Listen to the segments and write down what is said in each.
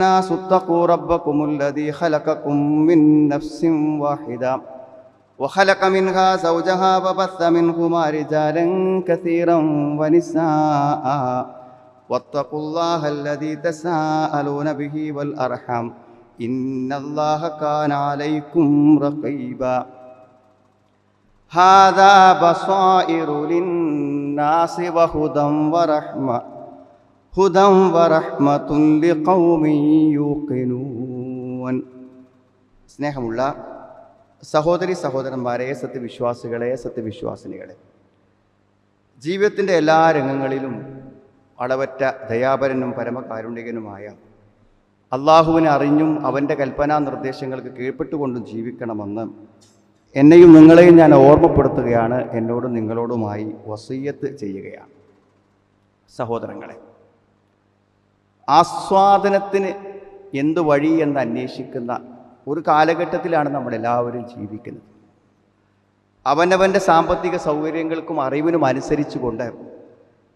الناس اتقوا ربكم الذي خلقكم من نفس واحدة وخلق منها زوجها وبث منهما رجالا كثيرا ونساء واتقوا الله الذي تساءلون به والأرحام إن الله كان عليكم رقيبا هذا بصائر للناس وهدى ورحمة لقوم يوقنون. സ്നേഹമുള്ള സഹോദരി സഹോദരന്മാരെ, സത്യവിശ്വാസികളെ, സത്യവിശ്വാസിനികളെ, ജീവിതത്തിൻ്റെ എല്ലാ രംഗങ്ങളിലും അളവറ്റ ദയാപരനും പരമകാരുണികനുമായ അള്ളാഹുവിനെ അറിഞ്ഞും അവൻ്റെ കൽപ്പനാ നിർദ്ദേശങ്ങൾക്ക് കീഴ്പ്പെട്ടുകൊണ്ടും ജീവിക്കണമെന്ന് എന്നെയും നിങ്ങളെയും ഞാൻ ഓർമ്മപ്പെടുത്തുകയാണ്, എന്നോടും നിങ്ങളോടുമായി വസിയ്യത്ത് ചെയ്യുകയാണ്. സഹോദരങ്ങളെ, ആസ്വാദനത്തിന് എന്ത് വഴി എന്ന് അന്വേഷിക്കുന്ന ഒരു കാലഘട്ടത്തിലാണ് നമ്മളെല്ലാവരും ജീവിക്കുന്നത്. അവനവൻ്റെ സാമ്പത്തിക സൗകര്യങ്ങൾക്കും അറിവിനും അനുസരിച്ചുകൊണ്ട്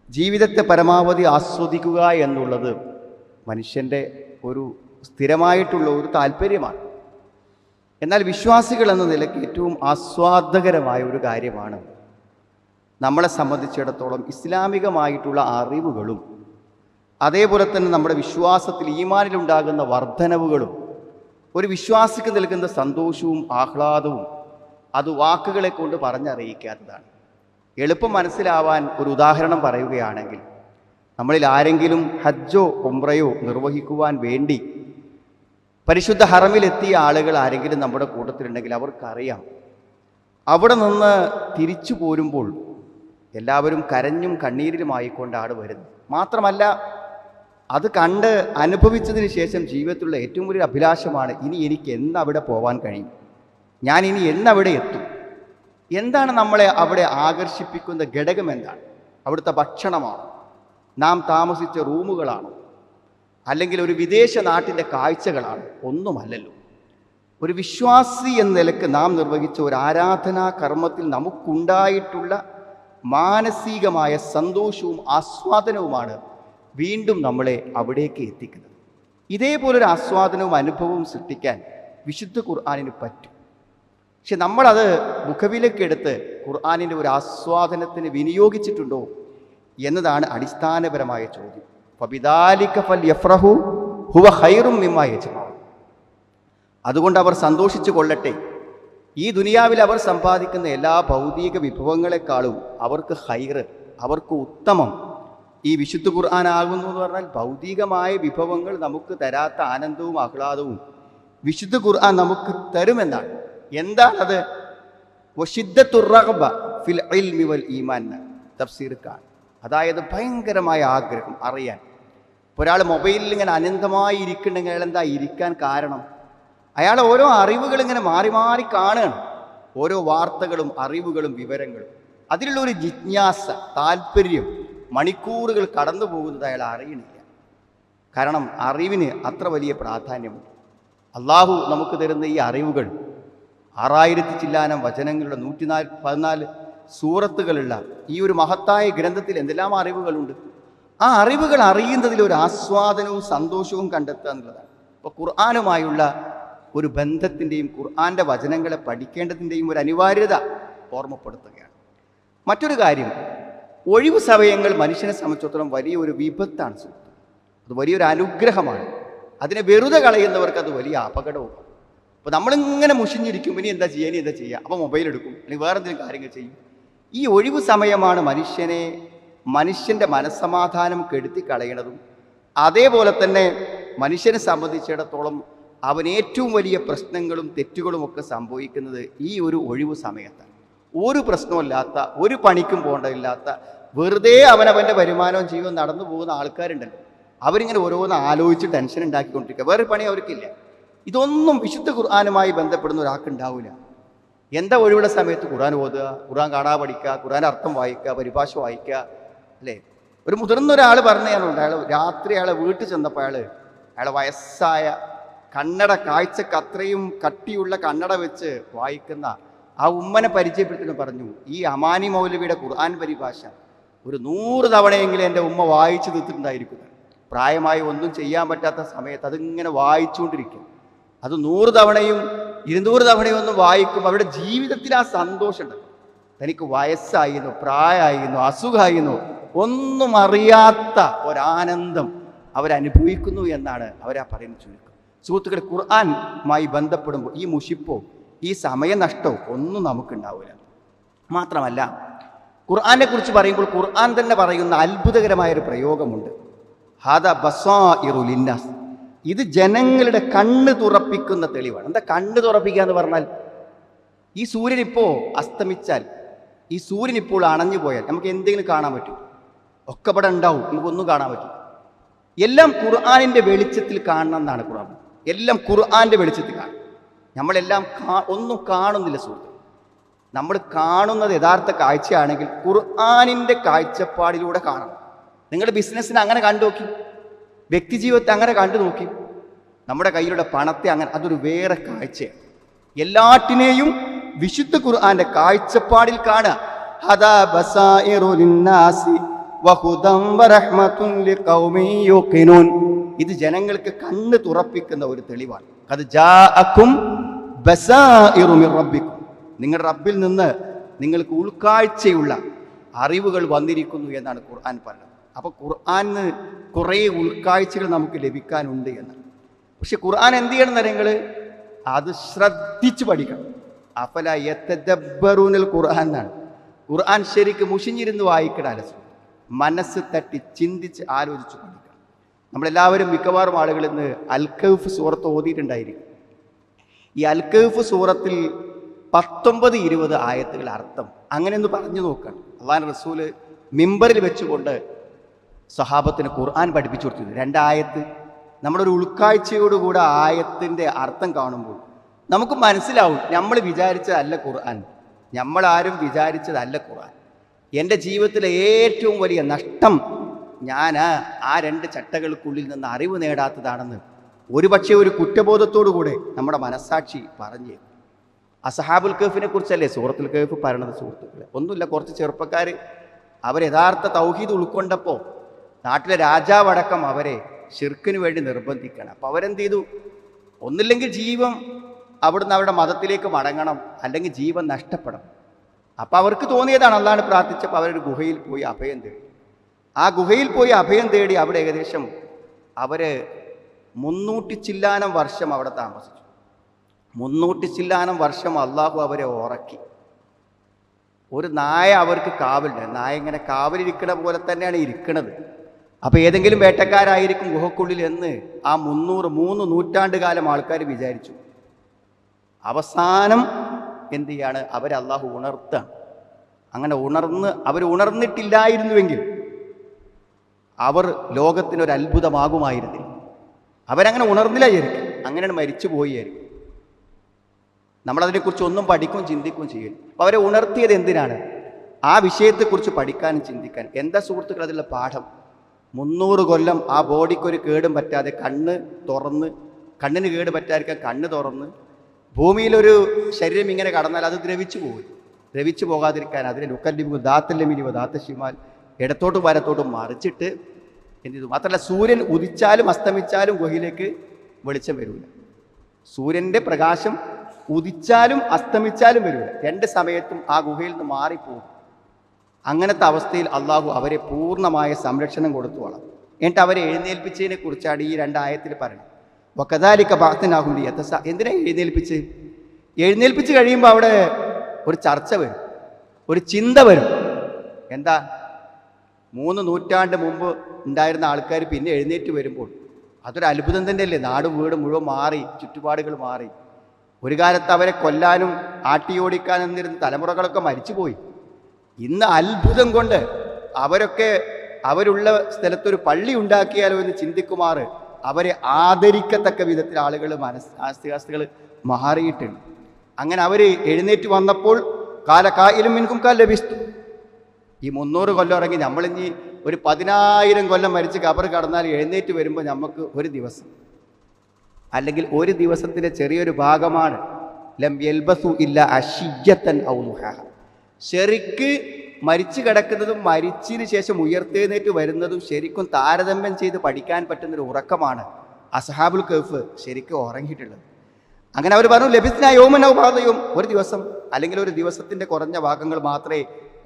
ജീവിതത്തെ പരമാവധി ആസ്വദിക്കുക എന്നുള്ളത് മനുഷ്യൻ്റെ ഒരു സ്ഥിരമായിട്ടുള്ള ഒരു താല്പര്യമാണ്. എന്നാൽ വിശ്വാസികൾ എന്ന നിലയ്ക്ക് ഏറ്റവും ആസ്വാദകരമായ ഒരു കാര്യമാണ് നമ്മളെ സംബന്ധിച്ചിടത്തോളം ഇസ്ലാമികമായിട്ടുള്ള അറിവുകളും അതേപോലെ തന്നെ നമ്മുടെ വിശ്വാസത്തിൽ ഈമാനിലുണ്ടാകുന്ന വർധനവുകളും ഒരു വിശ്വാസിക്ക് നൽകുന്ന സന്തോഷവും ആഹ്ലാദവും അത് വാക്കുകളെ കൊണ്ട് പറഞ്ഞറിയിക്കാത്തതാണ്. എളുപ്പം മനസ്സിലാവാൻ ഒരു ഉദാഹരണം പറയുകയാണെങ്കിൽ, നമ്മളിൽ ആരെങ്കിലും ഹജ്ജോ ഉംറയോ നിർവഹിക്കുവാൻ വേണ്ടി പരിശുദ്ധ ഹറമിലെത്തിയ ആളുകൾ ആരെങ്കിലും നമ്മുടെ കൂട്ടത്തിലുണ്ടെങ്കിൽ അവർക്കറിയാം, അവിടെ നിന്ന് തിരിച്ചു പോരുമ്പോൾ എല്ലാവരും കരഞ്ഞും കണ്ണീരിലുമായിക്കൊണ്ടാണ് വരുന്നത്. മാത്രമല്ല, അത് കണ്ട് അനുഭവിച്ചതിന് ശേഷം ജീവിതത്തിലുള്ള ഏറ്റവും വലിയ അഭിലാഷമാണ്, ഇനി എനിക്ക് എന്നവിടെ പോകാൻ കഴിയും, ഞാൻ ഇനി എന്നവിടെ എത്തും. എന്താണ് നമ്മളെ അവിടെ ആകർഷിപ്പിക്കുന്ന ഘടകം? എന്താണ്? അവിടുത്തെ ഭക്ഷണമാണോ? നാം താമസിച്ച റൂമുകളാണോ? അല്ലെങ്കിൽ ഒരു വിദേശ നാട്ടിൻ്റെ കാഴ്ചകളാണ്? ഒന്നുമല്ലല്ലോ. ഒരു വിശ്വാസി എന്ന നിലക്ക് നാം നിർവഹിച്ച ഒരു ആരാധനാ കർമ്മത്തിൽ നമുക്കുണ്ടായിട്ടുള്ള മാനസികമായ സന്തോഷവും ആസ്വാദനവുമാണ് വീണ്ടും നമ്മളെ അവിടേക്ക് എത്തിക്കുന്നത്. ഇതേപോലൊരു ആസ്വാദനവും അനുഭവവും സൃഷ്ടിക്കാൻ വിശുദ്ധ ഖുർആനിന് പറ്റും. പക്ഷെ നമ്മളത് മുഖവിലക്കെടുത്ത് ഖുർആനിൻ്റെ ഒരു ആസ്വാദനത്തിന് വിനിയോഗിച്ചിട്ടുണ്ടോ എന്നതാണ് അടിസ്ഥാനപരമായ ചോദ്യം. ഫബിദാലിക ഫൽയഫ്റഹു ഹുവ ഖൈറും മിമ്മാ യജ്മഊൻ. അതുകൊണ്ട് അവർ സന്തോഷിച്ചു കൊള്ളട്ടെ. ഈ ദുനിയാവിൽ അവർ സമ്പാദിക്കുന്ന എല്ലാ ഭൗതിക വിഭവങ്ങളെക്കാളും അവർക്ക് ഖൈറ്, അവർക്ക് ഉത്തമം ഈ വിശുദ്ധ ഖുർആനാകുന്നു എന്ന് പറഞ്ഞാൽ ഭൗതികമായ വിഭവങ്ങൾ നമുക്ക് തരാത്ത ആനന്ദവും ആഹ്ലാദവും വിശുദ്ധ ഖുർആൻ നമുക്ക് തരുമെന്നാണ്. എന്താണത്? വശിദ്ദത്തുർ റഗ്ബ ഫിൽ ഇൽമി വൽ ഈമാൻ തഫ്സീർക്കാണ്. അതായത് ഭയങ്കരമായ ആഗ്രഹം അറിയാൻ. ഒരാൾ മൊബൈലിൽ ഇങ്ങനെ അനന്തമായി ഇരിക്കുന്നുണ്ടെങ്കിൽ അയാൾ എന്താ ഇരിക്കാൻ കാരണം? അയാൾ ഓരോ അറിവുകൾ ഇങ്ങനെ മാറി മാറി കാണുകയാണ്, ഓരോ വാർത്തകളും അറിവുകളും വിവരങ്ങളും. അതിലുള്ള ഒരു ജിജ്ഞാസ, താല്പര്യം മണിക്കൂറുകൾ കടന്നു പോകുന്നത് അയാൾ അറിയണില്ല. കാരണം അറിവിന് അത്ര വലിയ പ്രാധാന്യമുണ്ട്. അള്ളാഹു നമുക്ക് തരുന്ന ഈ അറിവുകൾ 6000 ചില്ലാനം വചനങ്ങളുടെ 114 സൂറത്തുകളുള്ള ഈ ഒരു മഹത്തായ ഗ്രന്ഥത്തിൽ എന്തെല്ലാം അറിവുകളുണ്ട്. ആ അറിവുകൾ അറിയുന്നതിൽ ഒരു ആസ്വാദനവും സന്തോഷവും കണ്ടെത്തുക എന്നുള്ളതാണ്. അപ്പോൾ ഖുർആനുമായുള്ള ഒരു ബന്ധത്തിൻ്റെയും ഖുർആൻ്റെ വചനങ്ങളെ പഠിക്കേണ്ടതിൻ്റെയും ഒരു അനിവാര്യത ഓർമ്മപ്പെടുത്തുകയാണ്. മറ്റൊരു കാര്യം, ഒഴിവു സമയങ്ങൾ മനുഷ്യനെ സംബന്ധിച്ചിടത്തോളം വലിയൊരു വിപത്താണ്. അത് വലിയൊരു അനുഗ്രഹമാണ്. അതിനെ വെറുതെ കളയുന്നവർക്ക് അത് വലിയ അപകടവുമാണ്. അപ്പോൾ നമ്മളിങ്ങനെ മുഷിഞ്ഞിരിക്കും, ഇനി എന്താ ചെയ്യുക, അപ്പോൾ മൊബൈൽ എടുക്കും, അല്ലെങ്കിൽ വേറെ എന്തെങ്കിലും കാര്യങ്ങൾ ചെയ്യും. ഈ ഒഴിവു സമയമാണ് മനുഷ്യൻ്റെ മനസ്സമാധാനം കെടുത്തി കളയണതും അതേപോലെ തന്നെ മനുഷ്യനെ സംബന്ധിച്ചിടത്തോളം അവൻ ഏറ്റവും വലിയ പ്രശ്നങ്ങളും തെറ്റുകളും ഒക്കെ സംഭവിക്കുന്നത് ഈ ഒരു ഒഴിവു സമയത്താണ്. ഒരു പ്രശ്നമില്ലാത്ത, ഒരു പണിക്കും പോകേണ്ടതില്ലാത്ത, വെറുതെ അവനവൻ്റെ വരുമാനവും ജീവൻ നടന്നു പോകുന്ന ആൾക്കാരുണ്ടല്ലോ, അവരിങ്ങനെ ഓരോന്ന് ആലോചിച്ച് ടെൻഷൻ ഉണ്ടാക്കിക്കൊണ്ടിരിക്കുക. വേറെ പണി അവർക്കില്ല. ഇതൊന്നും വിശുദ്ധ ഖുർആനുമായി ബന്ധപ്പെടുന്ന ഒരാൾക്കുണ്ടാവില്ല. എന്താ ഒഴിവുള്ള സമയത്ത് ഖുർആൻ ഓതുക, ഖുർആൻ കാണാതെ പഠിക്കുക, ഖുർആൻ അർത്ഥം വായിക്കുക, പരിഭാഷ വായിക്കുക, അല്ലേ? ഒരു മുതിർന്ന ഒരാൾ പറഞ്ഞുണ്ട്, രാത്രി അയാളെ വീട്ടിൽ ചെന്നപ്പോൾ അയാളെ വയസ്സായ കണ്ണട, കാഴ്ചക്ക് അത്രയും കട്ടിയുള്ള കണ്ണട വെച്ച് വായിക്കുന്ന ആ ഉമ്മനെ പരിചയപ്പെടുത്തിയിട്ട് പറഞ്ഞു, ഈ അമാനി മൗലവിയുടെ ഖുർആൻ പരിഭാഷ ഒരു 100 തവണയെങ്കിലും എൻ്റെ ഉമ്മ വായിച്ചു തീർത്തിട്ടുണ്ടായിരിക്കുന്നത്. പ്രായമായി ഒന്നും ചെയ്യാൻ പറ്റാത്ത സമയത്ത് അതിങ്ങനെ വായിച്ചുകൊണ്ടിരിക്കും. അത് 100 തവണയും 200 തവണയും ഒന്നും വായിക്കും. അവരുടെ ജീവിതത്തിൽ ആ സന്തോഷമുണ്ട്. തനിക്ക് വയസ്സായിരുന്നു, പ്രായമായിരുന്നു, അസുഖമായിരുന്നു, ഒന്നും അറിയാത്ത ഒരാനന്ദം അവരനുഭവിക്കുന്നു എന്നാണ് അവരാ പറയുന്ന ചുരുക്കം. സുഹൃത്തുക്കളെ, ഖുർആനുമായി ബന്ധപ്പെടുമ്പോൾ ഈ മുഷിപ്പോ ഈ സമയനഷ്ടവും ഒന്നും നമുക്കുണ്ടാവില്ല. മാത്രമല്ല, ഖുർആനെ കുറിച്ച് പറയുമ്പോൾ ഖുർആൻ തന്നെ പറയുന്ന അത്ഭുതകരമായൊരു പ്രയോഗമുണ്ട്. ഹാദ ബസാഇറു ലിന്നാസ്. ഇത് ജനങ്ങളുടെ കണ്ണ് തുറപ്പിക്കുന്ന തെളിവാണ്. എന്താ കണ്ണ് തുറപ്പിക്കുക എന്ന് പറഞ്ഞാൽ, ഈ സൂര്യൻ ഇപ്പോൾ അസ്തമിച്ചാൽ, ഈ സൂര്യൻ ഇപ്പോൾ അണഞ്ഞു പോയാൽ നമുക്ക് എന്തെങ്കിലും കാണാൻ പറ്റും? ഒക്കെ ഇവിടെ ഉണ്ടാവും, നമുക്കൊന്നും കാണാൻ പറ്റും. എല്ലാം ഖുർആനിൻ്റെ വെളിച്ചത്തിൽ കാണണം എന്നാണ് ഖുർആൻ. എല്ലാം ഖുർആൻ്റെ വെളിച്ചത്തിൽ കാണും. നമ്മളെല്ലാം ഒന്നും കാണുന്നില്ല സുഹൃത്ത്. നമ്മൾ കാണുന്നത് യഥാർത്ഥ കാഴ്ചയാണെങ്കിൽ ഖുർആനിൻ്റെ കാഴ്ചപ്പാടിലൂടെ കാണണം. നിങ്ങളുടെ ബിസിനസ്സിനെ അങ്ങനെ കണ്ടു നോക്കി, വ്യക്തിജീവിതത്തെ അങ്ങനെ കണ്ടു നോക്കി, നമ്മുടെ കയ്യിലുള്ള പണത്തെ അങ്ങനെ, അതൊരു വേറെ കാഴ്ചയാണ്. എല്ലാറ്റിനെയും വിശുദ്ധ ഖുർആന്റെ കാഴ്ചപ്പാടിൽ കാണുക. ഹദാ ബസായിറു ലിന്നാസി വഹുദൻ വറഹ്മത്തുൻ ലിഖൗമിൻ യുഖിനൂൻ. ഇത് ജനങ്ങൾക്ക് കണ്ണ് തുറപ്പിക്കുന്ന ഒരു തെളിവാണ്. ഖദ് ജാഅകും ബസായിറു മിർ റബ്ബിക്കും. നിങ്ങളുടെ റബ്ബിൽ നിന്ന് നിങ്ങൾക്ക് ഉൾക്കാഴ്ചയുള്ള അറിവുകൾ വന്നിരിക്കുന്നു എന്നാണ് ഖുർആൻ പറഞ്ഞത്. അപ്പോൾ ഖുർആനിന് കുറേ ഉൾക്കാഴ്ചകൾ നമുക്ക് ലഭിക്കാനുണ്ട് എന്നാണ്. പക്ഷെ ഖുർആൻ എന്ത് ചെയ്യണം നിങ്ങൾ? അത് ശ്രദ്ധിച്ച് പഠിക്കണം. അഫല യതദബ്ബറൂനൽ ഖുർആൻ എന്നാണ്. ഖുർആൻ ശരിക്ക് മുഷിഞ്ഞിരുന്ന് വായിക്കണമല്ല, മനസ്സ് തട്ടി ചിന്തിച്ച് ആലോചിച്ച് പഠിക്കണം. നമ്മളെല്ലാവരും മിക്കവാറും ആളുകൾ ഇന്ന് അൽ കഹ്ഫ് സൂറത്ത് ഓതിയിട്ടുണ്ടായിരിക്കും. ഈ അൽ കഹ്ഫ് സൂറത്തിൽ 19-20 ആയത്തുകൾ അർത്ഥം അങ്ങനെയൊന്ന് പറഞ്ഞു നോക്കണം. അള്ളാഹുവിന്റെ റസൂല് മിമ്പറിൽ വെച്ചുകൊണ്ട് സഹാബത്തിന് ഖുർആൻ പഠിപ്പിച്ചു കൊടുത്തിരുന്നു. 2 ആയത്ത് നമ്മളൊരു ഉൾക്കാഴ്ചയോടുകൂടെ ആയത്തിൻ്റെ അർത്ഥം കാണുമ്പോൾ നമുക്ക് മനസ്സിലാവും, നമ്മൾ വിചാരിച്ചതല്ല ഖുർആൻ, നമ്മളാരും വിചാരിച്ചതല്ല ഖുർആൻ. എൻ്റെ ജീവിതത്തിലെ ഏറ്റവും വലിയ നഷ്ടം ഞാൻ ആ 2 ചട്ടകൾക്കുള്ളിൽ നിന്ന് അറിവ് നേടാത്തതാണെന്ന് ഒരുപക്ഷെ ഒരു കുറ്റബോധത്തോടുകൂടെ നമ്മുടെ മനസ്സാക്ഷി പറഞ്ഞു. അസ്ഹാബുൽ കഹ്ഫിനെ കുറിച്ചല്ലേ സൂറത്തുൽ കഹ്ഫ് പറയണത് സുഹൃത്തുക്കളെ? ഒന്നുമില്ല, കുറച്ച് ചെറുപ്പക്കാർ അവർ യഥാർത്ഥ തൗഹീദ് ഉൾക്കൊണ്ടപ്പോൾ നാട്ടിലെ രാജാവടക്കം അവരെ ശിർക്കിന് വേണ്ടി നിർബന്ധിക്കണം. അപ്പോൾ അവരെന്ത് ചെയ്തു? ഒന്നില്ലെങ്കിൽ ജീവൻ അവിടുന്ന് അവരുടെ മതത്തിലേക്ക് മടങ്ങണം, അല്ലെങ്കിൽ ജീവൻ നഷ്ടപ്പെടണം. അപ്പോൾ അവർക്ക് തോന്നിയതാണ്, അള്ളാഹുവിനെ പ്രാർത്ഥിച്ചപ്പോൾ അവരൊരു ഗുഹയിൽ പോയി അഭയം തേടി. ആ ഗുഹയിൽ പോയി അഭയം തേടി അവിടെ ഏകദേശം അവർ 300 ചില്ലാനം വർഷം അവിടെ താമസിച്ചു. 300 ചില്ലാനം വർഷം അള്ളാഹു അവരെ ഉറക്കി. ഒരു നായ അവർക്ക് കാവലുണ്ട്. നായ ഇങ്ങനെ കാവലിരിക്കണ പോലെ തന്നെയാണ് ഇരിക്കണത്. അപ്പോൾ ഏതെങ്കിലും വേട്ടക്കാരായിരിക്കും ഗുഹക്കുള്ളിൽ എന്ന് ആ 300 നൂറ്റാണ്ട് കാലം ആൾക്കാർ വിചാരിച്ചു. അവസാനം എന്ത് ചെയ്യാണ്? അവരെ അള്ളാഹു ഉണർത്തുകയാണ്. അങ്ങനെ അവർ ഉണർന്നിട്ടില്ലായിരുന്നുവെങ്കിൽ അവർ ലോകത്തിനൊരു അത്ഭുതമാകുമായിരുന്നില്ല. അവരങ്ങനെ ഉണർന്നില്ലായിരിക്കും, അങ്ങനെയാണ് മരിച്ചു പോയായിരിക്കും. നമ്മളതിനെക്കുറിച്ച് ഒന്നും പഠിക്കുകയും ചിന്തിക്കുകയും ചെയ്യും. അപ്പോൾ അവരെ ഉണർത്തിയത് എന്തിനാണ്? ആ വിഷയത്തെക്കുറിച്ച് പഠിക്കാനും ചിന്തിക്കാനും. എന്താ സുഹൃത്തുക്കൾ അതിലുള്ള പാഠം? 300 കൊല്ലം ആ ബോഡിക്കൊരു കേടും പറ്റാതെ കണ്ണിന് കേട് പറ്റാതിരിക്കാൻ കണ്ണ് തുറന്ന് ഭൂമിയിലൊരു ശരീരം ഇങ്ങനെ കടന്നാൽ അത് ദ്രവിച്ചു പോകും. ദ്രവിച്ചു പോകാതിരിക്കാൻ അതിനെ ലുക്കല്ലിബു ദാത്തല്ലമിനിവ ദാത്തശിമാൽ ഇടത്തോട്ടും വലത്തോട്ടും മറിച്ചിട്ട് എന്ത് ചെയ്തു? മാത്രമല്ല, സൂര്യൻ ഉദിച്ചാലും അസ്തമിച്ചാലും ഗുഹയിലേക്ക് വെളിച്ചം വരില്ല. സൂര്യൻ്റെ പ്രകാശം ഉദിച്ചാലും അസ്തമിച്ചാലും വരില്ല. 2 സമയത്തും ആ ഗുഹയിൽ നിന്ന് മാറിപ്പോകും. അങ്ങനത്തെ അവസ്ഥയിൽ അള്ളാഹു അവരെ പൂർണ്ണമായ സംരക്ഷണം കൊടുത്തു വളർന്നു. എന്നിട്ട് അവരെ എഴുന്നേൽപ്പിച്ചതിനെ കുറിച്ചാണ് ഈ 2 ആയത്തിൽ പറയുന്നത്. വകദാലിക ബഅത്നാഹും ലിയതസ. എന്തിനാ എഴുന്നേൽപ്പിച്ച് കഴിയുമ്പോൾ അവിടെ ഒരു ചർച്ച വരും, ഒരു ചിന്ത വരും. എന്താ? 3 നൂറ്റാണ്ട് മുമ്പ് ഉണ്ടായിരുന്ന ആൾക്കാർ പിന്നെ എഴുന്നേറ്റ് വരുമ്പോൾ അതൊരു അത്ഭുതം തന്നെയല്ലേ? നാടും വീടും മുഴുവൻ മാറി, ചുറ്റുപാടുകൾ മാറി. ഒരു കാലത്ത് അവരെ കൊല്ലാനും ആട്ടിയോടിക്കാനും എന്നിരുന്ന തലമുറകളൊക്കെ മരിച്ചുപോയി. ഇന്ന് അത്ഭുതം കൊണ്ട് അവരുള്ള സ്ഥലത്തൊരു പള്ളി ഉണ്ടാക്കിയാലോ എന്ന് ചിന്തിക്കുമാർ അവരെ ആദരിക്കത്തക്ക വിധത്തിൽ ആളുകൾ ആസ്തികൾ മാറിയിട്ടുണ്ട്. അങ്ങനെ അവർ എഴുന്നേറ്റ് വന്നപ്പോൾ കാലക്കായിലും മിൻകും ലഭിച്ചു. ഈ 300 കൊല്ലം ഇറങ്ങി നമ്മളിഞ്ഞി ഒരു 10,000 കൊല്ലം മരിച്ച് ഖബർ കടന്നാൽ എഴുന്നേറ്റ് വരുമ്പോൾ നമുക്ക് ഒരു ദിവസം, അല്ലെങ്കിൽ ഒരു ദിവസത്തിൻ്റെ ചെറിയൊരു ഭാഗമാണ് ലം യൽബസു ഇല്ല അശിയ്യത്തൻ ഔ ദുഹാ. ശരിക്ക് മരിച്ചു കിടക്കുന്നതും മരിച്ചതിന് ശേഷം ഉയർത്തെഴുന്നേറ്റ് വരുന്നതും ശരിക്കും താരതമ്യം ചെയ്ത് പഠിക്കാൻ പറ്റുന്നൊരു ഉറക്കമാണ് അസ്ഹാബുൽ കഹ്ഫ് ശരിക്കും ഉറങ്ങിയിട്ടുള്ളത്. അങ്ങനെ അവർ പറഞ്ഞു, ലഭിച്ച യോമനൗപാതയും, ഒരു ദിവസം അല്ലെങ്കിൽ ഒരു ദിവസത്തിൻ്റെ കുറഞ്ഞ ഭാഗങ്ങൾ മാത്രമേ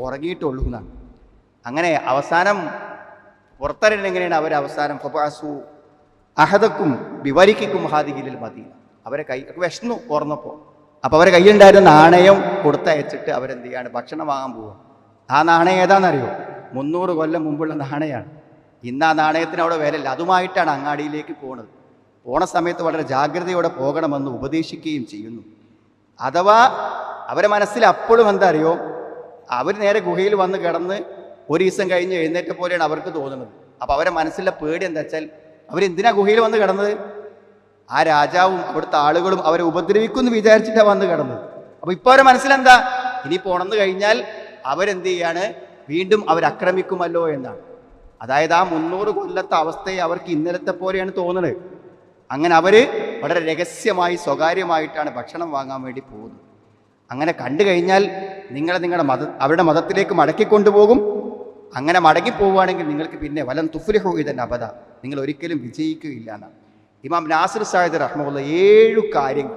ഉറങ്ങിയിട്ടുള്ളൂ എന്നാണ്. അങ്ങനെ അവസാനം പുറത്തറിയണം എങ്ങനെയാണ് അവർ അവസാനം ഫബാസു അഹദക്കും വിവരിക്കും ഹാദിഹിലിൽ മദീന, അവരെ കൈ വിഷ്ണു ഓർന്നപ്പോൾ അപ്പോൾ അവരെ കയ്യിലുണ്ടായിരുന്ന നാണയം കൊടുത്തയച്ചിട്ട് അവരെന്ത് ചെയ്യാണ്, ഭക്ഷണം വാങ്ങാൻ പോവുക. ആ നാണയം ഏതാണെന്നറിയോ? 300 കൊല്ലം മുമ്പുള്ള നാണയമാണ്. ഇന്ന് ആ നാണയത്തിന് അവിടെ വിലയില്ല. അതുമായിട്ടാണ് അങ്ങാടിയിലേക്ക് പോകുന്നത്. പോണ സമയത്ത് വളരെ ജാഗ്രതയോടെ പോകണമെന്ന് ഉപദേശിക്കുകയും ചെയ്യുന്നു. അഥവാ അവരെ മനസ്സിൽ അപ്പോഴും എന്താ അറിയോ, അവർ നേരെ ഗുഹയിൽ വന്ന് കിടന്ന് ഒരു ദിവസം കഴിഞ്ഞ് എഴുന്നേറ്റ പോലെയാണ് അവർക്ക് തോന്നുന്നത്. അപ്പോൾ അവരെ മനസ്സിലെ പേടി എന്താ വെച്ചാൽ, അവരെന്തിനാ ഗുഹയിൽ വന്ന് കിടന്നത്? ആ രാജാവും അവിടുത്തെ ആളുകളും അവരെ ഉപദ്രവിക്കുമെന്ന് വിചാരിച്ചിട്ടാണ് വന്ന് കിടന്നത്. അപ്പോൾ ഇപ്പോൾ അവരെ മനസ്സിലെന്താ, ഇനി പോണെന്ന് കഴിഞ്ഞാൽ അവരെന്ത് ചെയ്യാണ്, വീണ്ടും അവരാക്രമിക്കുമല്ലോ എന്നാണ്. അതായത് ആ 300 കൊല്ലത്തെ അവസ്ഥയെ അവർക്ക് ഇന്നലത്തെ പോലെയാണ് തോന്നുന്നത്. അങ്ങനെ അവർ വളരെ രഹസ്യമായി സ്വകാര്യമായിട്ടാണ് ഭക്ഷണം വാങ്ങാൻ വേണ്ടി പോകുന്നത്. അങ്ങനെ കണ്ടു കഴിഞ്ഞാൽ നിങ്ങളുടെ അവരുടെ മതത്തിലേക്ക് മടക്കിക്കൊണ്ടുപോകും. അങ്ങനെ മടങ്ങിപ്പോവുകയാണെങ്കിൽ നിങ്ങൾക്ക് പിന്നെ വലം തുഫ്ലിഹു ഇദൻ അബദ, നിങ്ങൾ ഒരിക്കലും വിജയിക്കുകയില്ല എന്നാണ് ഇമാം നാസിർ സായിദ് റഹ്മത്തുള്ളാഹി 7 കാര്യങ്ങൾ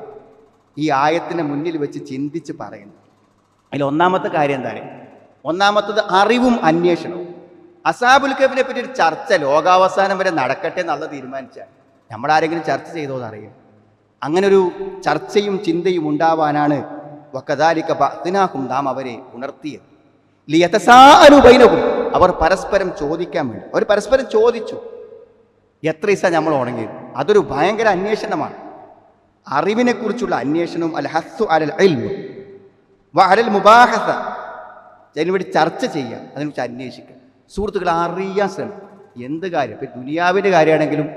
ഈ ആയത്തിനെ മുന്നിൽ വെച്ച് ചിന്തിച്ച് പറയുന്നു. അതിൽ ഒന്നാമത്തെ കാര്യം എന്താണ്? ഒന്നാമത്തത് അറിവും അന്വേഷണവും. അസ്ഹാബുൽ കഹ്ഫിനെ പറ്റി ഒരു ചർച്ച ലോകാവസാനം വരെ നടക്കട്ടെ എന്നുള്ള തീരുമാനിച്ചാൽ നമ്മളാരെങ്കിലും ചർച്ച ചെയ്തോ എന്നറിയാം. അങ്ങനൊരു ചർച്ചയും ചിന്തയും ഉണ്ടാവാനാണ് വകദാലിക ബഅത്നാഹും, നാം അവരെ ഉണർത്തിയത്. ലിയതസാഅലു ബൈനഹും, അവർ പരസ്പരം ചോദിക്കാൻ വേണ്ടി. അവർ പരസ്പരം ചോദിച്ചു, എത്ര ദിവസം നമ്മൾ ഉണങ്ങിയത്. അതൊരു ഭയങ്കര അന്വേഷണമാണ്, അറിവിനെക്കുറിച്ചുള്ള അന്വേഷണവും. അൽ ഹസ്സു അലൽ ഇൽമ് വ അലൽ മുബാഹസ, അതിനുവേണ്ടി ചർച്ച ചെയ്യാം, അതിനെക്കുറിച്ച് അന്വേഷിക്കാം. സുഹൃത്തുക്കളെ, അറിയാൻ ശ്രമിക്കും. എന്ത് കാര്യം, ഇപ്പം ദുനിയാവിൻ്റെ കാര്യമാണെങ്കിലും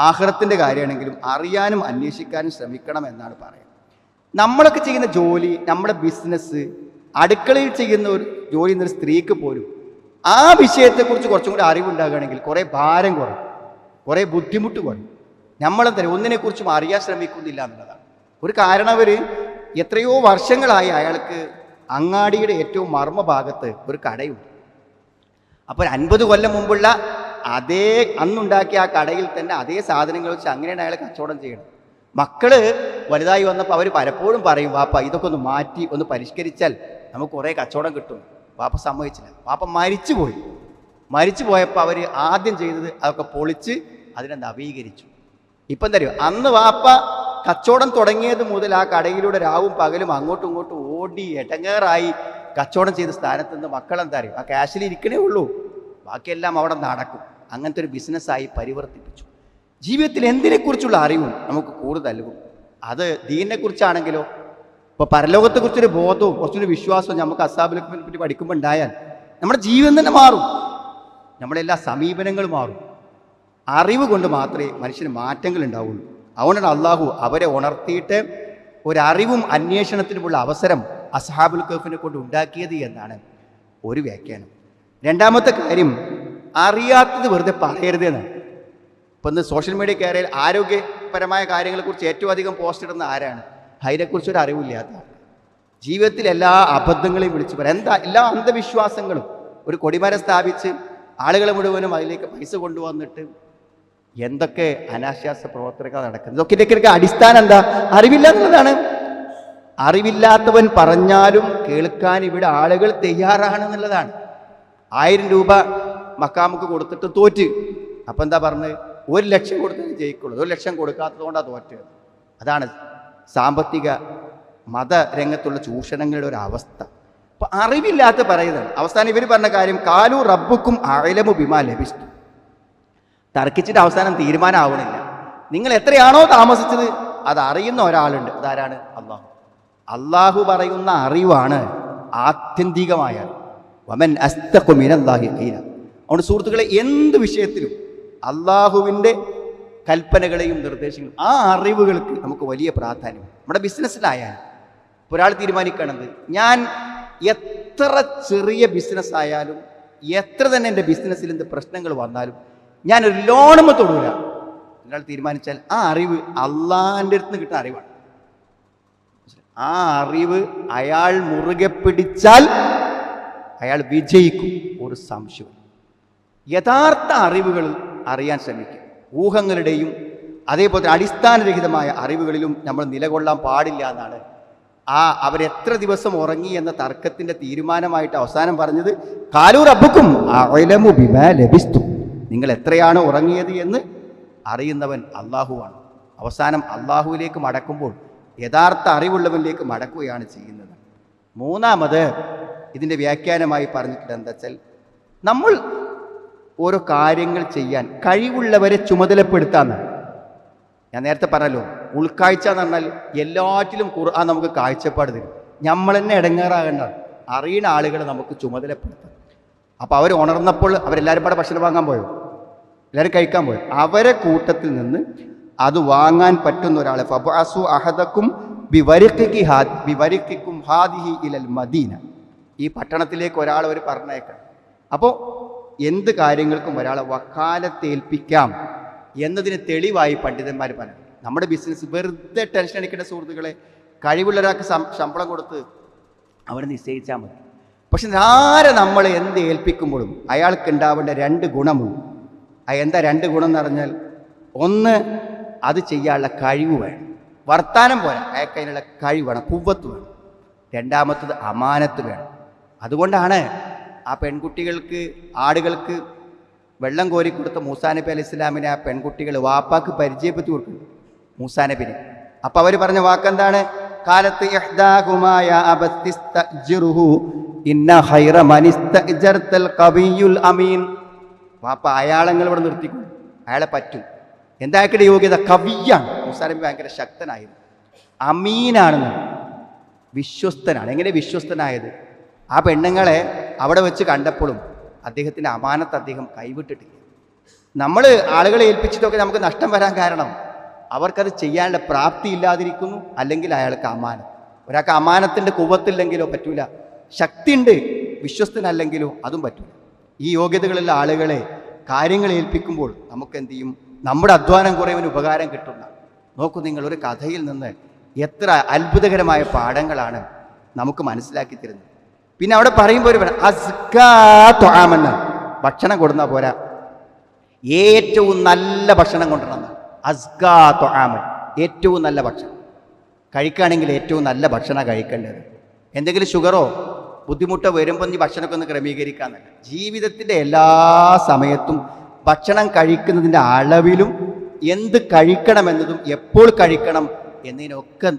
ആഖിറത്തിൻ്റെ കാര്യമാണെങ്കിലും അറിയാനും അന്വേഷിക്കാനും ശ്രമിക്കണം എന്നാണ് പറയുന്നത്. നമ്മളൊക്കെ ചെയ്യുന്ന ജോലി, നമ്മുടെ ബിസിനസ്, അടുക്കളയിൽ ചെയ്യുന്ന ഒരു ജോലി എന്നൊരു സ്ത്രീക്ക് പോലും ആ വിഷയത്തെക്കുറിച്ച് കുറച്ചും കൂടി അറിവുണ്ടാകുകയാണെങ്കിൽ കുറേ ഭാരം കുറയും, കുറേ ബുദ്ധിമുട്ട് കുറയും. നമ്മളെന്തറിയും ഒന്നിനെക്കുറിച്ചും അറിയാൻ ശ്രമിക്കുന്നില്ല എന്നുള്ളതാണ് ഒരു കാരണം. അവർ എത്രയോ വർഷങ്ങളായി അയാൾക്ക് അങ്ങാടിയുടെ ഏറ്റവും മർമ്മഭാഗത്ത് ഒരു കടയുണ്ട്. അപ്പോൾ 50 കൊല്ലം മുമ്പുള്ള അതേ അന്നുണ്ടാക്കിയ ആ കടയിൽ തന്നെ അതേ സാധനങ്ങൾ വെച്ച് അങ്ങനെയാണ് അയാൾ കച്ചവടം ചെയ്യണം. മക്കള് വലുതായി വന്നപ്പോൾ അവർ പലപ്പോഴും പറയും, വാപ്പ ഇതൊക്കെ ഒന്ന് മാറ്റി ഒന്ന് പരിഷ്കരിച്ചാൽ നമുക്ക് കുറേ കച്ചവടം കിട്ടും. വാപ്പ സമ്മതിച്ചില്ല. വാപ്പ മരിച്ചു പോയപ്പോൾ അവർ ആദ്യം ചെയ്തത് അതൊക്കെ പൊളിച്ച് അതിനെ നവീകരിച്ചു. ഇപ്പം തരും, അന്ന് വാപ്പ കച്ചവടം തുടങ്ങിയത് മുതൽ ആ കടയിലൂടെ രാവും പകലും അങ്ങോട്ടും ഇങ്ങോട്ടും ഓടി എടങ്ങേറായി കച്ചവടം ചെയ്ത സ്ഥാനത്ത് നിന്ന് മക്കളെന്താ അറിയും, ആ ക്യാഷിൽ ഇരിക്കണേ ഉള്ളൂ, ബാക്കിയെല്ലാം അവിടെ നടക്കും. അങ്ങനത്തെ ഒരു ബിസിനസ്സായി പരിവർത്തിപ്പിച്ചു. ജീവിതത്തിൽ എന്തിനെക്കുറിച്ചുള്ള അറിവും നമുക്ക് കൂടുതൽ നൽകും. അത് ദീനിനെക്കുറിച്ചാണെങ്കിലോ, ഇപ്പോൾ പരലോകത്തെക്കുറിച്ചൊരു ബോധവും കുറച്ചൊരു വിശ്വാസവും നമുക്ക് അസ്ഹാബുൽ കഹ്ഫിനെ പറ്റി പഠിക്കുമ്പോൾ ഉണ്ടായാൽ നമ്മുടെ ജീവിതം തന്നെ മാറും, നമ്മളെല്ലാ സമീപനങ്ങളും മാറും. അറിവ് കൊണ്ട് മാത്രമേ മനുഷ്യന് മാറ്റങ്ങൾ ഉണ്ടാവുള്ളൂ. അതുകൊണ്ടാണ് അള്ളാഹു അവരെ ഉണർത്തിയിട്ട് ഒരറിവും അന്വേഷണത്തിനുമുള്ള അവസരം അസ്ഹാബുൽ കഹ്ഫിനെ കൊണ്ട് ഉണ്ടാക്കിയത് എന്നാണ് ഒരു വ്യാഖ്യാനം. രണ്ടാമത്തെ കാര്യം, അറിയാത്തത് വെറുതെ പറയരുത് എന്നാണ്. ഇപ്പം ഇന്ന് സോഷ്യൽ മീഡിയ കയറിയാൽ ആരോഗ്യപരമായ കാര്യങ്ങളെക്കുറിച്ച് ഏറ്റവും അധികം പോസ്റ്റ് ഇടുന്ന ആരാണ്? അതിനെക്കുറിച്ചൊരു അറിവില്ലാത്ത. ജീവിതത്തിൽ എല്ലാ അബദ്ധങ്ങളെയും വിളിച്ചു പറയാം, എല്ലാ അന്ധവിശ്വാസങ്ങളും. ഒരു കൊടിമരം സ്ഥാപിച്ച് ആളുകളെ മുഴുവനും അതിലേക്ക് പൈസ കൊണ്ടുവന്നിട്ട് എന്തൊക്കെ അനാശാസ്യ പ്രവർത്തനങ്ങൾ നടക്കുന്നത്. ഇതൊക്കെ അടിസ്ഥാനം എന്താ? അറിവില്ല എന്നുള്ളതാണ്. അറിവില്ലാത്തവൻ പറഞ്ഞാലും കേൾക്കാൻ ഇവിടെ ആളുകൾ തയ്യാറാണെന്നുള്ളതാണ്. 1000 രൂപ മക്കാമുക്ക് കൊടുത്തിട്ട് തോറ്റ്. അപ്പം എന്താ പറഞ്ഞത്? 1 ലക്ഷം കൊടുത്തത് ജയിക്കുള്ളൂ, 1 ലക്ഷം കൊടുക്കാത്തത് കൊണ്ടാണ് തോറ്റ്. അതാണ് സാമ്പത്തിക മതരംഗത്തുള്ള ചൂഷണങ്ങളുടെ ഒരു അവസ്ഥ. അപ്പം അറിവില്ലാത്ത പറയുന്നത്. അവസാനം ഇവർ പറഞ്ഞ കാര്യം, കാലു റബ്ബുക്കും അഅലമു ബിമാ ലബിസ്തു. തർക്കിച്ചിട്ട് അവസാനം തീരുമാനമാവണില്ല. നിങ്ങൾ എത്രയാണോ താമസിച്ചത് അത് അറിയുന്ന ഒരാളുണ്ട്. അതാരാണ്? അള്ളാഹു. അള്ളാഹു പറയുന്ന അറിവാണ് ആത്യന്തികമായ അറിവ്. വമൻ അസ്തഖു മിനല്ലാഹി ഖീല. അതുകൊണ്ട് സുഹൃത്തുക്കളെ, എന്ത് വിഷയത്തിലും അള്ളാഹുവിൻ്റെ കൽപ്പനകളെയും നിർദ്ദേശങ്ങളും ആ അറിവുകൾക്ക് നമുക്ക് വലിയ പ്രാധാന്യം. നമ്മുടെ ബിസിനസ്സിലായാലും ഒരാൾ തീരുമാനിക്കണത്, ഞാൻ എത്ര ചെറിയ ബിസിനസ് ആയാലും എത്ര തന്നെ എൻ്റെ ബിസിനസ്സിൽ എന്ത് പ്രശ്നങ്ങൾ വന്നാലും ഞാനൊരു ലോണും തൊടൂല. ഒരാൾ തീരുമാനിച്ചാൽ ആ അറിവ് അള്ളാഹിൻ്റെ അടുത്ത് നിന്ന് കിട്ടുന്ന അറിവാണ്. ആ അറിവ് അയാൾ മുറുകെ പിടിച്ചാൽ അയാൾ വിജയിക്കും, ഒരു സംശയം. യഥാർത്ഥ അറിവുകൾ അറിയാൻ ശ്രമിക്കുക. ഊഹങ്ങളുടെയും അതേപോലെ അടിസ്ഥാനരഹിതമായ അറിവുകളിലും നമ്മൾ നിലകൊള്ളാൻ പാടില്ല എന്നാണ് അവരെത്ര ദിവസം ഉറങ്ങി എന്ന തർക്കത്തിൻ്റെ തീരുമാനമായിട്ട് അവസാനം പറഞ്ഞത്. കാലൂ റബ്ബുക്കും അഅലമു ബിമാ ലബിസ്തും, നിങ്ങൾ എത്രയാണ് ഉറങ്ങിയത് എന്ന് അറിയുന്നവൻ അള്ളാഹുവാണ്. അവസാനം അള്ളാഹുവിലേക്ക് മടക്കുമ്പോൾ യഥാർത്ഥ അറിവുള്ളവനിലേക്ക് മടക്കുകയാണ് ചെയ്യുന്നത്. മൂന്നാമത് ഇതിൻ്റെ വ്യാഖ്യാനമായി പറഞ്ഞിട്ടുണ്ട് എന്താ വെച്ചാൽ, നമ്മൾ ഓരോ കാര്യങ്ങൾ ചെയ്യാൻ കഴിവുള്ളവരെ ചുമതലപ്പെടുത്താമെന്നാണ്. ഞാൻ നേരത്തെ പറഞ്ഞല്ലോ, ഉൾക്കാഴ്ച എന്ന് പറഞ്ഞാൽ എല്ലാറ്റിലും ഖുർആൻ നമുക്ക് കാഴ്ചപ്പാട് തരും. നമ്മൾ തന്നെ ഇടങ്ങേറാകേണ്ട, അറിയുന്ന ആളുകളെ നമുക്ക് ചുമതലപ്പെടുത്താം. അപ്പോൾ അവർ ഉണർന്നപ്പോൾ അവരെല്ലാവരും പാടെ ഭക്ഷണം വാങ്ങാൻ പോയോ? എല്ലാവരും കഴിക്കാൻ പോയോ? അവരെ കൂട്ടത്തിൽ നിന്ന് അത് വാങ്ങാൻ പറ്റുന്ന ഒരാളെ ഫബഅസു അഹദക്കും ബിവരിഖിക്കും ഹാദിഹി ഇലൽ മദീന, ഈ പട്ടണത്തിലേക്ക് ഒരാളെ അവർ പറഞ്ഞേക്കണം. അപ്പോൾ എന്ത് കാര്യങ്ങൾക്കും ഒരാളെ വക്കാലത്തേൽപ്പിക്കാം എന്നതിന് തെളിവായി പണ്ഡിതന്മാർ പറഞ്ഞു. നമ്മുടെ ബിസിനസ് വെറുതെ ടെൻഷൻ അടിക്കേണ്ട സുഹൃത്തുക്കളെ, കഴിവുള്ള ഒരാൾക്ക് ശമ്പളം കൊടുത്ത് അവരെ നിശ്ചയിച്ചാൽ മതി. പക്ഷെ ആരെ നമ്മൾ എന്ത് ഏൽപ്പിക്കുമ്പോഴും അയാൾക്ക് ഉണ്ടാവേണ്ട 2 ഗുണമുണ്ട്. എന്താ 2 ഗുണം എന്ന് പറഞ്ഞാൽ, ഒന്ന് അത് ചെയ്യാനുള്ള കഴിവ് വേണം. വർത്താനം പോലെ അയാൾക്ക് അതിനുള്ള കഴിവ് വേണം, കുവ്വത്ത് വേണം. രണ്ടാമത്തത് അമാനത്ത് വേണം. അതുകൊണ്ടാണ് ആ പെൺകുട്ടികൾക്ക്, ആടുകൾക്ക് വെള്ളം കോരിക്കൊടുത്ത മൂസാ നബി അലൈഹി ഇസ്ലാമിനെ ആ പെൺകുട്ടികൾ വാപ്പാക്ക് പരിചയപ്പെടുത്തി കൊടുക്കും, മൂസാ നബിനെ. അപ്പം അവർ പറഞ്ഞ വാക്കെന്താണ്? കാലത്ത് ഇഹ്ദാഹുമായ അബസ്തിസ്തജ്റുഹു ഇന്ന ഖൈറ മനിസ്തഅ്ജർതൽ ഖവിയ്യുൽ അമീൻ. വാപ്പ അയാളങ്ങൾ ഇവിടെ നിർത്തിക്കും, അയാളെ പറ്റും. എന്താക്കിയ യോഗ്യത? കവിയാണ്. മൂസാ നബി ഭയങ്കര ശക്തനായിരുന്നു, അമീനാണെന്ന്, വിശ്വസ്തനാണ്. എങ്ങനെ വിശ്വസ്തനായത്? ആ പെണ്ണുങ്ങളെ അവിടെ വെച്ച് കണ്ടപ്പോഴും അദ്ദേഹത്തിൻ്റെ അമാനത്ത് അദ്ദേഹം കൈവിട്ടിട്ടില്ല. നമ്മൾ ആളുകളെ ഏൽപ്പിച്ചിട്ടൊക്കെ നമുക്ക് നഷ്ടം വരാൻ കാരണം അവർക്കത് ചെയ്യാനുള്ള പ്രാപ്തി ഇല്ലാതിരിക്കുന്നു, അല്ലെങ്കിൽ അയാൾക്ക് അമാനം. ഒരാൾക്ക് അമാനത്തിൻ്റെ കുവ്വത്തില്ലെങ്കിലോ പറ്റൂല, ശക്തിയുണ്ട് വിശ്വസ്തനല്ലെങ്കിലോ അതും പറ്റൂല. ഈ യോഗ്യതകളുള്ള ആളുകളെ കാര്യങ്ങൾ ഏൽപ്പിക്കുമ്പോൾ നമുക്ക് എന്ത് ചെയ്യും? നമ്മുടെ അധ്വാനം കുറേവന് ഉപകാരം കിട്ടുന്ന. നോക്കൂ നിങ്ങൾ, ഒരു കഥയിൽ നിന്ന് എത്ര അത്ഭുതകരമായ പാഠങ്ങളാണ് നമുക്ക് മനസ്സിലാക്കി തരുന്നത്. പിന്നെ അവിടെ പറയുമ്പോൾ ഒരു അസ്കാമെന്ന് ഭക്ഷണം കൊടുന്നാൽ പോരാ, ഏറ്റവും നല്ല ഭക്ഷണം കൊണ്ടുവരണം. അസ്കാ ത്വആമൻ, ഏറ്റവും നല്ല ഭക്ഷണം കഴിക്കുകയാണെങ്കിൽ ഏറ്റവും നല്ല ഭക്ഷണം കഴിക്കേണ്ടത്. എന്തെങ്കിലും ഷുഗറോ ബുദ്ധിമുട്ടോ വരുമ്പോൾ ഈ ഭക്ഷണമൊക്കെ ഒന്ന് ക്രമീകരിക്കാന്നല്ല. ജീവിതത്തിൻ്റെ എല്ലാ സമയത്തും ഭക്ഷണം കഴിക്കുന്നതിൻ്റെ അളവിലും എന്ത് കഴിക്കണമെന്നതും എപ്പോൾ കഴിക്കണം എന്നതിനൊക്കെ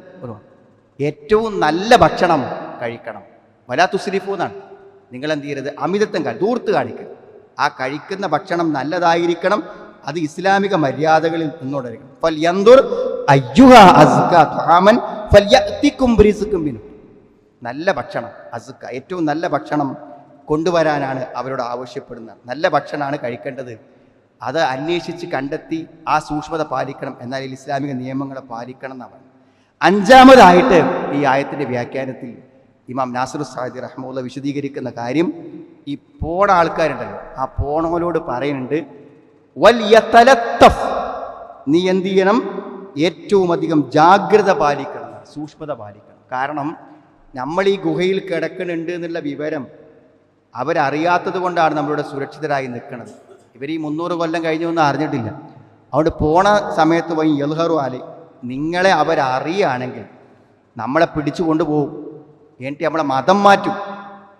ഏറ്റവും നല്ല ഭക്ഷണം കഴിക്കണം. വലാ തുസ്രിഫു എന്നാണ്. നിങ്ങൾ എന്ത് ചെയ്യരുത്? അമിതത്വം ദൂർത്ത് കാണിക്കണം. ആ കഴിക്കുന്ന ഭക്ഷണം നല്ലതായിരിക്കണം, അത് ഇസ്ലാമിക മര്യാദകളിൽ നിന്നോടായിരിക്കണം. ഫൽയൻദുർ അയ്യുഹാ അസ്കാ ത്വആമൻ ഫൽയഅതികും ബിറിസ്ഖിൻ മിൻഹു. നല്ല ഭക്ഷണം, അസ്ക, ഏറ്റവും നല്ല ഭക്ഷണം കൊണ്ടുവരാനാണ് അവരോട് ആവശ്യപ്പെടുന്നത്. നല്ല ഭക്ഷണമാണ് കഴിക്കേണ്ടത്. അത് അന്വേഷിച്ച് കണ്ടെത്തി ആ സൂക്ഷ്മത പാലിക്കണം. എന്നാൽ ഇസ്ലാമിക നിയമങ്ങളെ പാലിക്കണം എന്നാണ്. അഞ്ചാമതായിട്ട് ഈ ആയത്തിൻ്റെ വ്യാഖ്യാനത്തിൽ ഇമാം നാസിർ സാദി റഹ്മത്തുള്ളാഹി വിശദീകരിക്കുന്ന കാര്യം, ഈ പോണ ആൾക്കാരുണ്ടല്ലോ, ആ പോണവരോട് പറയുന്നുണ്ട്, വൽ യതലത്തഫ്, നീ എന്ത് ചെയ്യണം? ഏറ്റവും അധികം ജാഗ്രത പാലിക്കണം, സൂക്ഷ്മത പാലിക്കണം. കാരണം നമ്മൾ ഈ ഗുഹയിൽ കിടക്കുന്നുണ്ട് എന്നുള്ള വിവരം അവരറിയാത്തത് കൊണ്ടാണ് നമ്മളിവിടെ സുരക്ഷിതരായി നിൽക്കുന്നത്. ഇവർ ഈ 300 കൊല്ലം കഴിഞ്ഞൊന്നും അറിഞ്ഞിട്ടില്ല. അതുകൊണ്ട് പോണ സമയത്ത് പോയി യൽഹറു ആലി, നിങ്ങളെ അവരറിയുകയാണെങ്കിൽ നമ്മളെ പിടിച്ചു കൊണ്ടുപോകും, എന്നിട്ട് നമ്മളെ മതം മാറ്റും,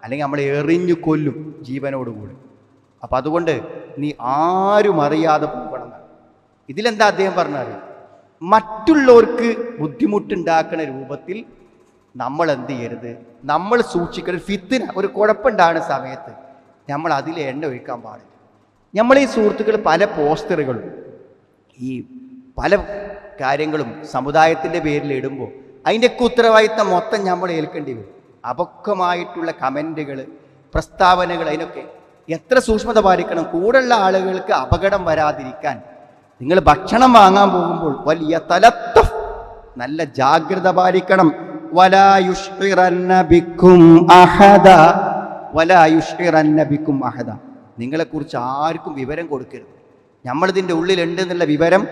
അല്ലെങ്കിൽ നമ്മളെ എറിഞ്ഞു കൊല്ലും ജീവനോടുകൂടി. അപ്പം അതുകൊണ്ട് നീ ആരും അറിയാതെ പോകണം. ഇതിലെന്താ അദ്ദേഹം പറഞ്ഞാൽ, മറ്റുള്ളവർക്ക് ബുദ്ധിമുട്ടുണ്ടാക്കുന്ന രൂപത്തിൽ നമ്മൾ എന്ത് ചെയ്യരുത്? നമ്മൾ സൂക്ഷിക്കണം. ഫിത്തിന, ഒരു കുഴപ്പമുണ്ടാകുന്ന സമയത്ത് നമ്മൾ അതിൽ എണ്ണ ഒഴിക്കാൻ പാടില്ല. നമ്മൾ ഈ സുഹൃത്തുക്കൾ പല പോസ്റ്ററുകളും ഈ പല കാര്യങ്ങളും സമുദായത്തിൻ്റെ പേരിൽ ഇടുമ്പോൾ അതിൻ്റെയൊക്കെ ഉത്തരവാദിത്തം മൊത്തം നമ്മൾ ഏൽക്കേണ്ടി വരും. അപക്വമായിട്ടുള്ള കമൻറ്റുകൾ, പ്രസ്താവനകൾ, അതിനൊക്കെ എത്ര സൂക്ഷ്മത പാലിക്കണം. കൂടെയുള്ള ആളുകൾക്ക് അപകടം വരാതിരിക്കാൻ നിങ്ങൾ ഭക്ഷണം വാങ്ങാൻ പോകുമ്പോൾ വലിയ തലത്തഫ്, നല്ല ജാഗ്രത പാലിക്കണം. വലാ യുഷ്ഇറന്ന ബിക്കും അഹദ, വലാ യുഷ്ഇറന്ന ബിക്കും അഹദ, നിങ്ങളെക്കുറിച്ച് ആർക്കും വിവരം കൊടുക്കരുത്. നമ്മളിതിൻ്റെ ഉള്ളിലുണ്ട് എന്നുള്ള വിവരം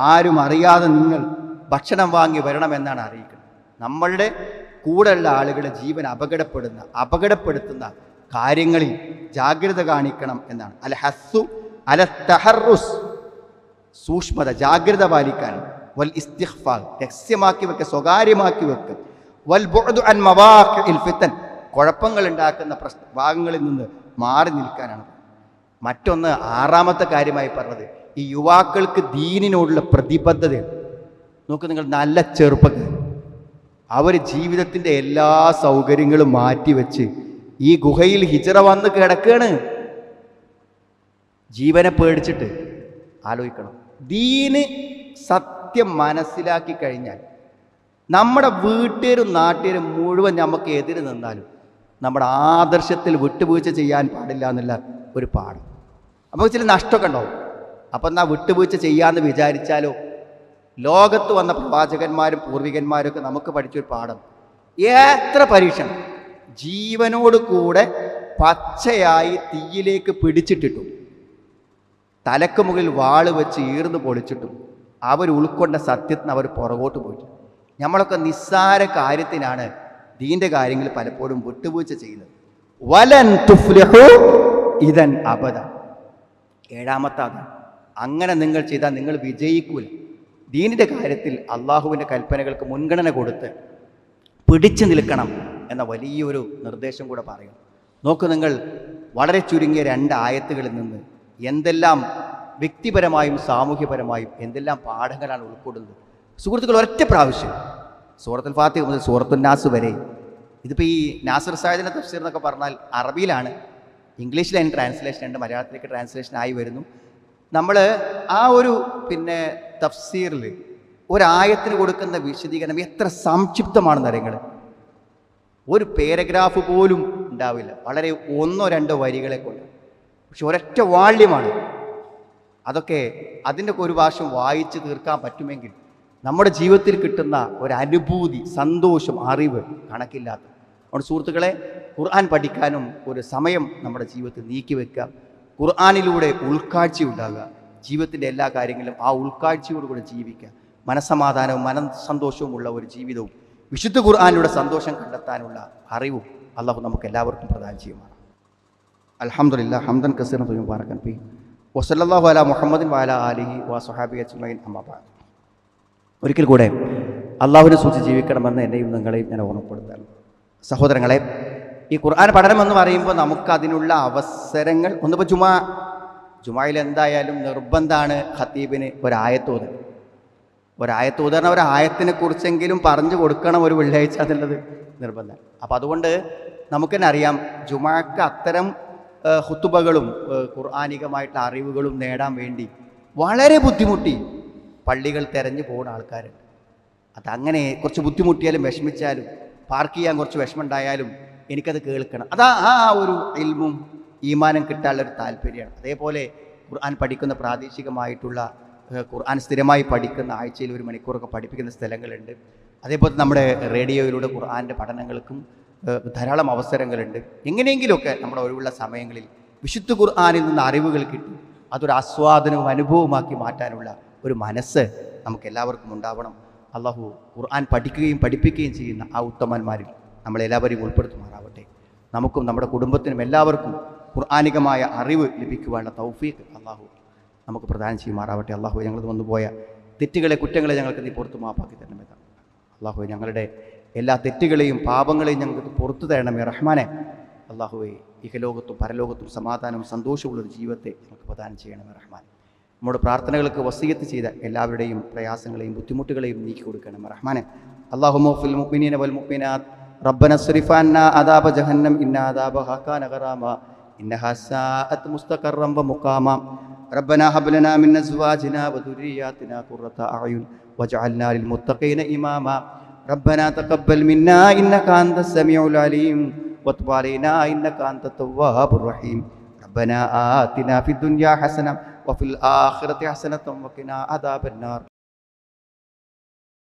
ആരും അറിയാതെ നിങ്ങൾ ഭക്ഷണം വാങ്ങി വരണമെന്നാണ് അറിയിക്കുന്നത്. നമ്മളുടെ കൂടെയുള്ള ആളുകളെ ജീവൻ അപകടപ്പെടുത്തുന്ന കാര്യങ്ങളിൽ ജാഗ്രത കാണിക്കണം എന്നാണ്. അൽ ഹസ്സു അല തഹറുസ്, സൂക്ഷ്മത, ജാഗ്രത പാലിക്കാൻ. വൽ ഇസ്തിഗ്ഫാർ, രഹസ്യമാക്കി വെക്കുക, സ്വകാര്യമാക്കി വെക്കുക. വൽ ബുഅദു അൻ മവാഖിഇൽ ഫിതൻ, കുഴപ്പങ്ങൾ ഉണ്ടാക്കുന്ന ഭാഗങ്ങളിൽ നിന്ന് മാറി നിൽക്കാനാണ്. മറ്റൊന്ന്, ആറാമത്തെ കാര്യമായി പറഞ്ഞത് ഈ യുവാക്കൾക്ക് ദീനിനോടുള്ള പ്രതിബദ്ധത. നോക്ക്, നിങ്ങൾ നല്ല ചെറുപ്പക്കാർ, അവർ ജീവിതത്തിൻ്റെ എല്ലാ സൗകര്യങ്ങളും മാറ്റിവെച്ച് ഈ ഗുഹയിൽ ഹിജറ വന്ന് കിടക്കുകയാണ്, ജീവനെ പേടിച്ചിട്ട്. ആലോചിക്കണം, ദീന് സത്യം മനസ്സിലാക്കി കഴിഞ്ഞാൽ നമ്മുടെ വീട്ടുകാരും നാട്ടുകാരും മുഴുവൻ നമുക്ക് എതിര് നിന്നാലും നമ്മുടെ ആദർശത്തിൽ വിട്ടുവീഴ്ച ചെയ്യാൻ പാടില്ല എന്നുള്ള ഒരു പാഠം. അപ്പോൾ ചില നഷ്ടമൊക്കെ ഉണ്ടാവും. അപ്പം എന്നാൽ വിട്ടുവീഴ്ച ചെയ്യാമെന്ന് വിചാരിച്ചാലോ, ലോകത്ത് വന്ന പ്രവാചകന്മാരും പൂർവികന്മാരും ഒക്കെ നമുക്ക് പഠിച്ചൊരു പാഠം, എത്ര പരീക്ഷണം ജീവനോട് കൂടെ പച്ചയായി തീയിലേക്ക് പിടിച്ചിട്ടിട്ടും തലക്ക് മുകളിൽ വാള് വെച്ച് ഈർന്ന് പൊളിച്ചിട്ടും അവർ ഉൾക്കൊണ്ട സത്യത്തിന് അവർ പുറകോട്ട് പോയിട്ട്. നമ്മളൊക്കെ നിസ്സാര കാര്യത്തിനാണ് ദീൻ്റെ കാര്യങ്ങൾ പലപ്പോഴും വിട്ടുവീഴ്ച ചെയ്യുന്നത്. വലൻ തുഫ്ലിഹു ഇദൻ അബദ. ഏഴാമത്തെ അതാണ്, അങ്ങനെ നിങ്ങൾ ചെയ്താൽ നിങ്ങൾ വിജയിക്കൂല. ദീനിൻ്റെ കാര്യത്തിൽ അള്ളാഹുവിൻ്റെ കൽപ്പനകൾക്ക് മുൻഗണന കൊടുത്ത് പിടിച്ചു നിൽക്കണം എന്ന വലിയൊരു നിർദ്ദേശം കൂടെ പറയും. നോക്കൂ, നിങ്ങൾ വളരെ ചുരുങ്ങിയ 2 ആയത്തുകളിൽ നിന്ന് എന്തെല്ലാം വ്യക്തിപരമായും സാമൂഹ്യപരമായും എന്തെല്ലാം പാഠങ്ങളാണ് ഉൾക്കൊള്ളുന്നത്. സുഹൃത്തുക്കൾ, ഒരൊറ്റ പ്രാവശ്യം സൂറത്തുൽ ഫാത്തിഹ മുതൽ സൂറത്തുൽ നാസ് വരെ, ഇതിപ്പോൾ ഈ നാസിർ സായിദിൻ്റെ തഫ്സീർ എന്നൊക്കെ പറഞ്ഞാൽ അറബിയിലാണ്, ഇംഗ്ലീഷിൽ അതിന് ട്രാൻസ്ലേഷൻ ഉണ്ട്, മലയാളത്തിലേക്ക് ട്രാൻസ്ലേഷൻ ആയി വരുന്നു. നമ്മൾ ആ ഒരു തഫ്സീറിൽ ഒരായത്തിന് കൊടുക്കുന്ന വിശദീകരണം എത്ര സംക്ഷിപ്തമാണെന്ന് അറിയുങ്ങൾ. ഒരു പാരഗ്രാഫ് പോലും ഉണ്ടാവില്ല, വളരെ 1-2 വരികളെ കൊണ്ട്. പക്ഷെ ഒരൊറ്റ വാള്യമാണ്. അതൊക്കെ അതിൻ്റെ ഒരു ഭാഷം വായിച്ച് തീർക്കാൻ പറ്റുമെങ്കിൽ നമ്മുടെ ജീവിതത്തിൽ കിട്ടുന്ന ഒരനുഭൂതി, സന്തോഷം, അറിവ് കണക്കില്ലാത്ത. അതുകൊണ്ട് സുഹൃത്തുക്കളെ, ഖുർആൻ പഠിക്കാനും ഒരു സമയം നമ്മുടെ ജീവിതത്തിൽ നീക്കി വെക്കുക. ഖുർആനിലൂടെ ഉൾക്കാഴ്ച ഉണ്ടാകുക. ജീവിതത്തിൻ്റെ എല്ലാ കാര്യങ്ങളിലും ആ ഉൾക്കാഴ്ചയോടുകൂടെ ജീവിക്കുക. മനസ്സമാധാനവും മനസ്സന്തോഷവും ഉള്ള ഒരു ജീവിതവും വിശുദ്ധ ഖുർആനിലൂടെ സന്തോഷം കണ്ടെത്താനുള്ള അറിവും അല്ലാഹു നമുക്ക് എല്ലാവർക്കും പ്രദാനം ചെയ്യുമാണ്. അൽഹംദുലില്ലാഹ് ഹംദൻ കസീറൻ ത്വയ്യിബൻ മുബാറകൻ ഫീഹി വസല്ലല്ലാഹു അലാ മുഹമ്മദിൻ വഅലാ ആലിഹി വസഹബിഹി അജ്മഈൻ അമ്മാ ബഅദ്. ഒരിക്കൽ കൂടെ അള്ളാഹുവിനെ സൂക്ഷിച്ച് ജീവിക്കണമെന്ന് എന്നെയും നിങ്ങളെയും ഞാൻ ഓർമ്മപ്പെടുത്താറുണ്ട്. സഹോദരങ്ങളെ, ഈ ഖുർആൻ പഠനം എന്ന് പറയുമ്പോൾ നമുക്കതിനുള്ള അവസരങ്ങൾ, ഒന്നിപ്പോൾ ജുമായിൽ എന്തായാലും നിർബന്ധമാണ് ഖത്തീബിന് ഒരായത്തോതൽ. ഒരായത്തോതറിന് ഒരായത്തിനെ കുറിച്ചെങ്കിലും പറഞ്ഞു കൊടുക്കണം ഒരു വെള്ളിയാഴ്ച എന്നുള്ളത് നിർബന്ധമാണ്. അപ്പോൾ അതുകൊണ്ട് നമുക്ക് തന്നെ അറിയാം, ജുമാക്ക് അത്തരം ഖുതുബകളും ഖുർആനികമായിട്ടുള്ള അറിവുകളും നേടാൻ വേണ്ടി വളരെ ബുദ്ധിമുട്ടി പള്ളികൾ തിരഞ്ഞു പോകുന്ന ആൾക്കാരുണ്ട്. അതങ്ങനെ കുറച്ച് ബുദ്ധിമുട്ടിയാലും വിഷമിച്ചാലും പാർക്ക് ചെയ്യാൻ കുറച്ച് വിഷമമുണ്ടായാലും എനിക്കത് കേൾക്കണം. അതാ ആ ഒരു ഇൽമും ഈമാനും കിട്ടാനുള്ളൊരു താല്പര്യമാണ്. അതേപോലെ ഖുർആൻ പഠിക്കുന്ന പ്രാദേശികമായിട്ടുള്ള ഖുർആൻ സ്ഥിരമായി പഠിക്കുന്ന ആഴ്ചയിൽ 1 മണിക്കൂറൊക്കെ പഠിപ്പിക്കുന്ന സ്ഥലങ്ങളുണ്ട്. അതേപോലെ നമ്മുടെ റേഡിയോയിലൂടെ ഖുർആൻ്റെ പഠനങ്ങൾക്കും ധാരാളം അവസരങ്ങളുണ്ട്. എങ്ങനെയെങ്കിലുമൊക്കെ നമ്മുടെ ഒഴിവുള്ള സമയങ്ങളിൽ വിശുദ്ധ ഖുർആനിൽ നിന്ന് അറിവുകൾ കിട്ടി അതൊരു ആസ്വാദനവും അനുഭവമാക്കി മാറ്റാനുള്ള ഒരു മനസ്സ് നമുക്ക് എല്ലാവർക്കും ഉണ്ടാവണം. അള്ളാഹു ഖുർആൻ പഠിക്കുകയും പഠിപ്പിക്കുകയും ചെയ്യുന്ന ആ ഉത്തമന്മാരിൽ നമ്മളെല്ലാവരെയും ഉൾപ്പെടുത്തുമാറാവട്ടെ. നമുക്കും നമ്മുടെ കുടുംബത്തിനും എല്ലാവർക്കും ഖുർആനികമായ അറിവ് ലഭിക്കുവാനുള്ള തൗഫീഖ് അള്ളാഹു നമുക്ക് പ്രദാനം ചെയ്യുമാറാവട്ടെ. അള്ളാഹു ഞങ്ങൾ വന്നുപോയ തെറ്റുകളെ, കുറ്റങ്ങളെ ഞങ്ങൾക്ക് നീ പുറത്തു മാപ്പാക്കി തരണമെന്ന്. അള്ളാഹു ഞങ്ങളുടെ എല്ലാ തെറ്റുകളെയും പാപങ്ങളെയും ഞങ്ങൾക്ക് പുറത്തു തരണമേ റഹ്മാനെ. അള്ളാഹുവെ, ഇഹലോകത്തും പരലോകത്തും സമാധാനവും സന്തോഷമുള്ളൊരു ജീവിതത്തെ ഞങ്ങൾക്ക് പ്രദാനം ചെയ്യണമേ റഹ്മാൻ. നമ്മുടെ പ്രാർത്ഥനകൾക്ക് വസിയത്ത് ചെയ്ത എല്ലാവരുടെയും പ്രയാസങ്ങളെയും ബുദ്ധിമുട്ടുകളെയും നീക്കി കൊടുക്കണം റഹ്മാനെ. അല്ലാഹുമ്മ ഫിൽ മുഅ്മിനീന വൽ മുഅ്മിനാത്ത് റബ്ബന സ്രിഫ് അന്നാ അദാബ ജഹന്നം ഇന്ന അദാബഹാ കാന ഗറാമ ഇന്നഹാ സാഅത് മുസ്തഖറൻ വ മുഖാമ റബ്ബനാ ഹബ് ലനാ മിൻ അസ്വാജിനാ വ ദുർരിയ്യാതിനാ ഖുർറത അഅ്യുൻ വജഅൽനാ ലിൽ മുത്തഖീന ഇമാമ റബ്ബനാ തഖബ്ബൽ മിന്നാ ഇന്നക അൻതസ് സമീഉൽ അലീം വതുബ് അലൈനാ ഇന്നക അൻതത് തവ്വാബുർ റഹീം റബ്ബനാ ആതിനാ ഫിദ് ദുനിയാ ഹസന വഫിൽ ആഖിറതി ഹസനതൻ വഖിനാ അദാബന്നാർ